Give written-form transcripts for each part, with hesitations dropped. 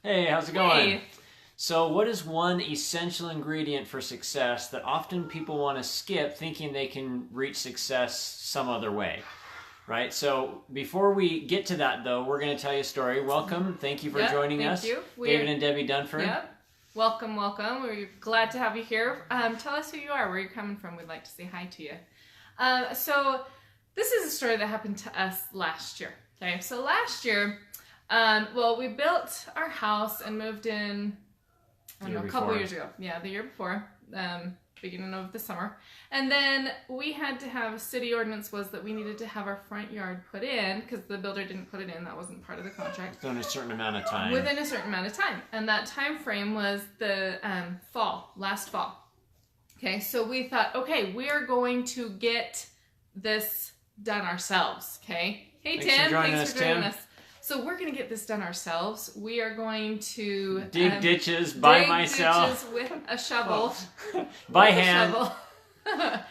Hey, how's it going? Hey. So, what is one essential ingredient for success that often people want to skip thinking they can reach success some other way? Right? So, before we get to that, though, we're going to tell you a story. Welcome. Thank you for Yep, joining thank us. you. David and Debbie Dunford. Yep. Welcome, welcome. We're glad to have you here. Tell us who you are, where you're coming from. We'd like to say hi to you. So, this is a story that happened to us last year. Okay, so last year, we built our house and moved in a couple years ago. Yeah, the year before, beginning of the summer. And then we had to have, city ordinance was that we needed to have our front yard put in because the builder didn't put it in. That wasn't part of the contract. Within a certain amount of time. Within a certain amount of time. And that time frame was the last fall. Okay, so we thought, okay, we are going to get this done ourselves. Okay. Hey, Thanks Tim. for joining Thanks us, for joining Tim. us. So we're going to get this done ourselves. We are going to dig ditches by myself. Ditches with a shovel. By With a hand. shovel.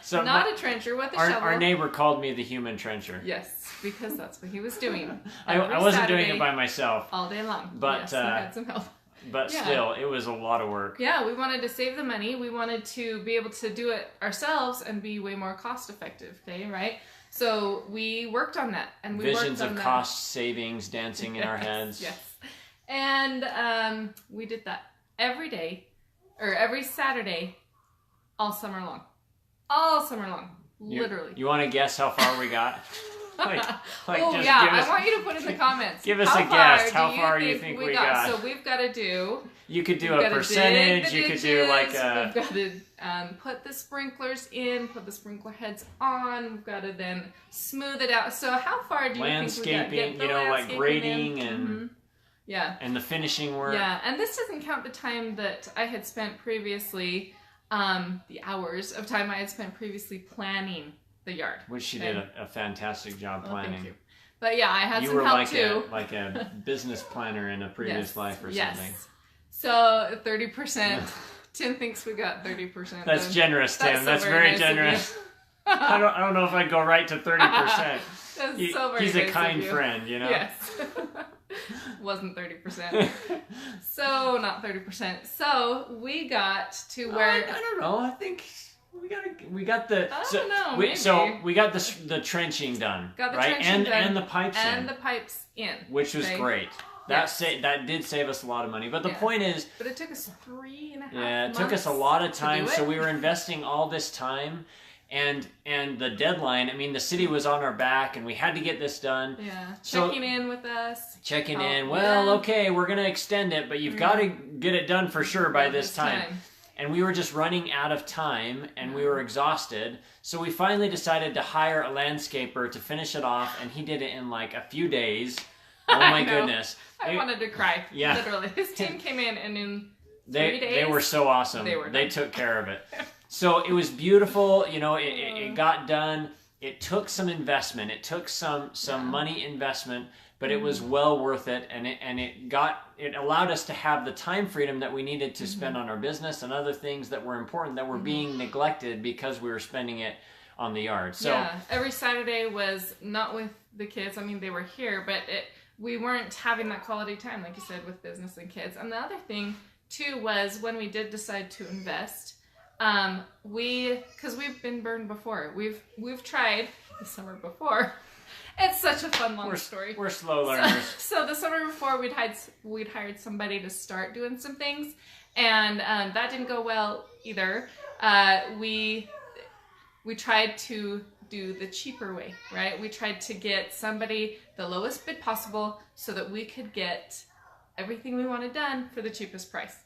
So Not a trencher, with a shovel. Our neighbor called me the human trencher. Yes, because that's what he was doing. I Every wasn't doing Saturday, it by myself. all day long. But, yes, we had some help. But Yeah. still, it was a lot of work. Yeah, we wanted to save the money. We wanted to be able to do it ourselves and be way more cost effective. Okay, right? So we worked on that, and we Visions worked on of that. cost savings dancing in our heads. Yes, and we did that every day, or every Saturday, all summer long. All summer long, literally. You want to guess how far we got? Oh just yeah, give us, I want you to put in the comments. give us how a guess. far How far do you think we got? So we've got to do. You could do we've a gotta percentage. dig the You could do like ditches, a. We've got to put the sprinklers in, put the sprinkler heads on. We've got to then smooth it out. So how far do you Landscaping, think we got? Get the you know, like landscaping grading in? and Mhm. Yeah. and the finishing work. Yeah, and this doesn't count the time that I had spent previously, the hours of time I had spent previously planning the yard. Which she did a fantastic job Oh, planning. thank you. But yeah, I had You some were help like too. a business planner in a previous life or something. So 30%. Tim thinks we got 30%. That's generous, Tim. That's so very nice of you. generous. I don't know if I'd go right to 30%. That's so very He's nice a of kind you. friend, you know. Yes. Wasn't 30%. So not 30%. So we got to where I don't know. I think we got the. I so, don't know, we, maybe. so we got the trenching done, Got the right? trenching done, and the pipes and in, the pipes in, which was okay? great. That Yes. that did save us a lot of money. But the Yeah. point is, But it took us 3.5 yeah, it months took us a lot of to time. do So it. we were investing all this time, and the deadline. I mean, the city was on our back, and we had to get this done. Yeah, So- checking in with us. Checking Oh, in. Well, yeah. okay, we're gonna extend it, but you've got to get it done for sure by this time. And we were just running out of time, and we were exhausted. So we finally decided to hire a landscaper to finish it off, and he did it in like a few days. Oh my I know. goodness! I wanted to cry. Yeah. Literally, his team came in, and in 3 They days, were so awesome. they were They done. took care of it. So it was beautiful. You know, it got done. It took some investment. It took some money investment, but it was well worth it, and it allowed us to have the time freedom that we needed to spend on our business and other things that were important that were being neglected because we were spending it on the yard. So yeah, every Saturday was not with the kids. I mean, they were here, but we weren't having that quality time, like you said, with business and kids. And the other thing too was when we did decide to invest, because we've been burned before. We've tried the summer before. It's such a fun long story. We're slow learners. So the summer before, we'd hired somebody to start doing some things, and that didn't go well either. We tried to do the cheaper way, right? We tried to get somebody the lowest bid possible so that we could get everything we wanted done for the cheapest price.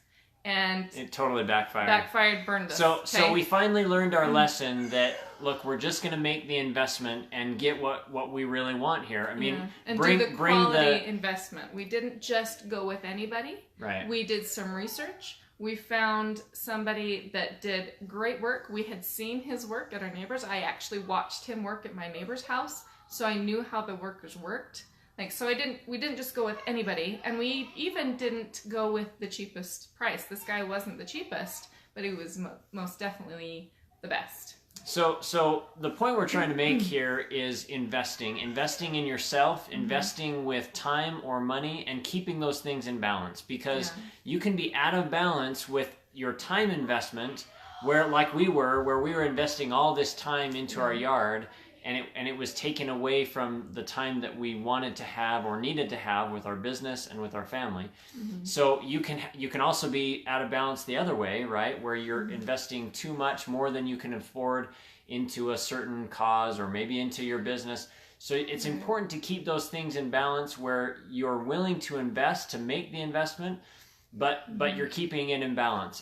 And It totally backfired. burned us. So we finally learned our lesson that, look, we're just going to make the investment and get what we really want here. I mean, and bring do the quality the investment. We didn't just go with anybody. right. We did some research. We found somebody that did great work. We had seen his work at our neighbor's. I actually watched him work at my neighbor's house, so I knew how the workers worked. We didn't just go with anybody, and we even didn't go with the cheapest price. This guy wasn't the cheapest, but he was most definitely the best. So the point we're trying to make here is investing in yourself, investing with time or money, and keeping those things in balance, because you can be out of balance with your time investment, where we were investing all this time into our yard, and it was taken away from the time that we wanted to have or needed to have with our business and with our family. So you can also be out of balance the other way, right? Where you're investing too much, more than you can afford, into a certain cause or maybe into your business. So it's important to keep those things in balance, where you're willing to invest, to make the investment, but you're keeping it in balance.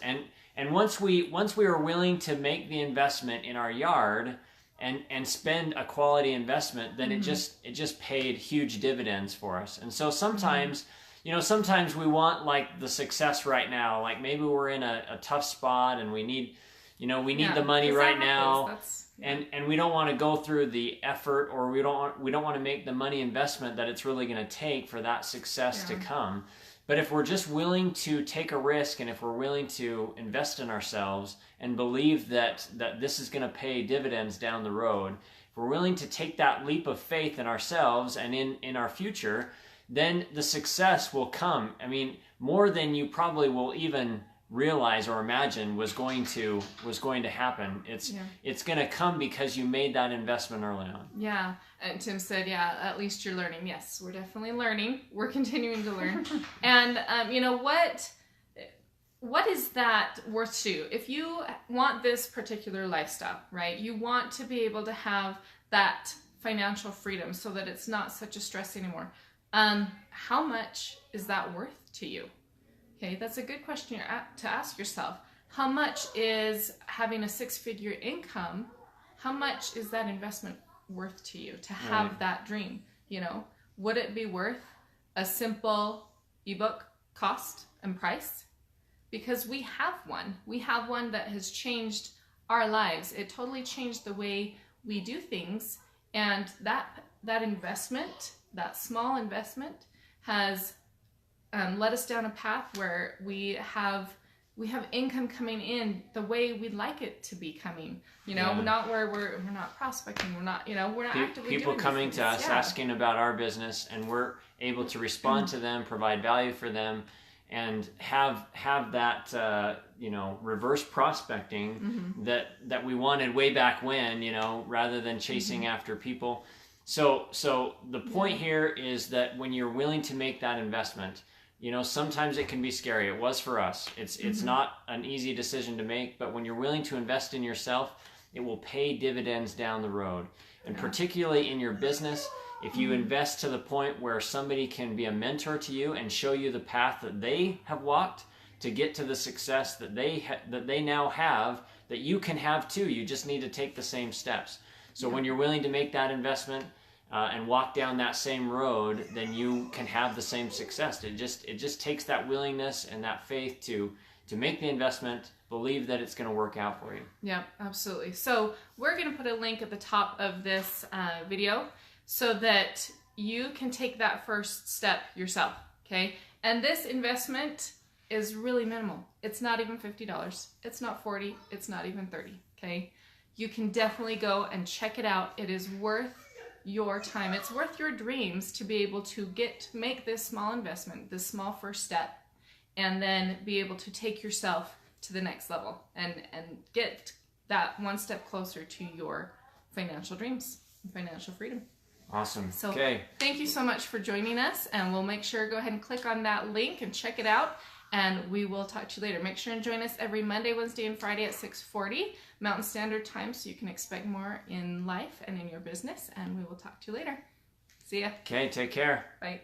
And once we are willing to make the investment in our yard and spend a quality investment, then it just paid huge dividends for us. And so sometimes, sometimes we want like the success right now. Like maybe we're in a tough spot and we need the money right now. And we don't want to go through the effort, or we don't want to make the money investment that it's really going to take for that success to come. But if we're just willing to take a risk, and if we're willing to invest in ourselves and believe that this is going to pay dividends down the road, if we're willing to take that leap of faith in ourselves and in our future, then the success will come. I mean, more than you probably will even realize or imagine was going to happen. It's going to come because you made that investment early on. Yeah. And Tim said, at least you're learning. Yes, we're definitely learning. We're continuing to learn. And what is that worth to you? If you want this particular lifestyle, right? You want to be able to have that financial freedom so that it's not such a stress anymore. How much is that worth to you? Okay, that's a good question to ask yourself. How much is having a 6-figure income? How much is that investment worth to you to have that dream? Would it be worth a simple ebook cost and price? Because we have one that has changed our lives. It totally changed the way we do things, and that investment, that small investment, has led us down a path where we have income coming in the way we'd like it to be coming. Not where we're not prospecting, we're not actively people doing coming to us asking about our business, and we're able to respond to them, provide value for them, and have that reverse prospecting that we wanted way back when, rather than chasing after people. So the point here is that when you're willing to make that investment, sometimes it can be scary. It was for us. It's not an easy decision to make, but when you're willing to invest in yourself, it will pay dividends down the road. And particularly in your business, if you invest to the point where somebody can be a mentor to you and show you the path that they have walked to get to the success that they now have, that you can have too. You just need to take the same steps. So when you're willing to make that investment, and walk down that same road, then you can have the same success. It just takes that willingness and that faith to make the investment, believe that it's going to work out for you. Yeah, absolutely. So we're going to put a link at the top of this video so that you can take that first step yourself. Okay, and this investment is really minimal. It's not even $50. It's not $40. It's not even $30. Okay, you can definitely go and check it out. It is worth your time. It's worth your dreams to be able to make this small investment, this small first step, and then be able to take yourself to the next level and get that one step closer to your financial dreams and financial freedom. Awesome. So thank you so much for joining us, and we'll make sure go ahead and click on that link and check it out, and we will talk to you later. Make sure and join us every Monday, Wednesday, and Friday at 6:40 Mountain Standard Time, so you can expect more in life and in your business, and we will talk to you later. See ya. Okay, take care. Bye.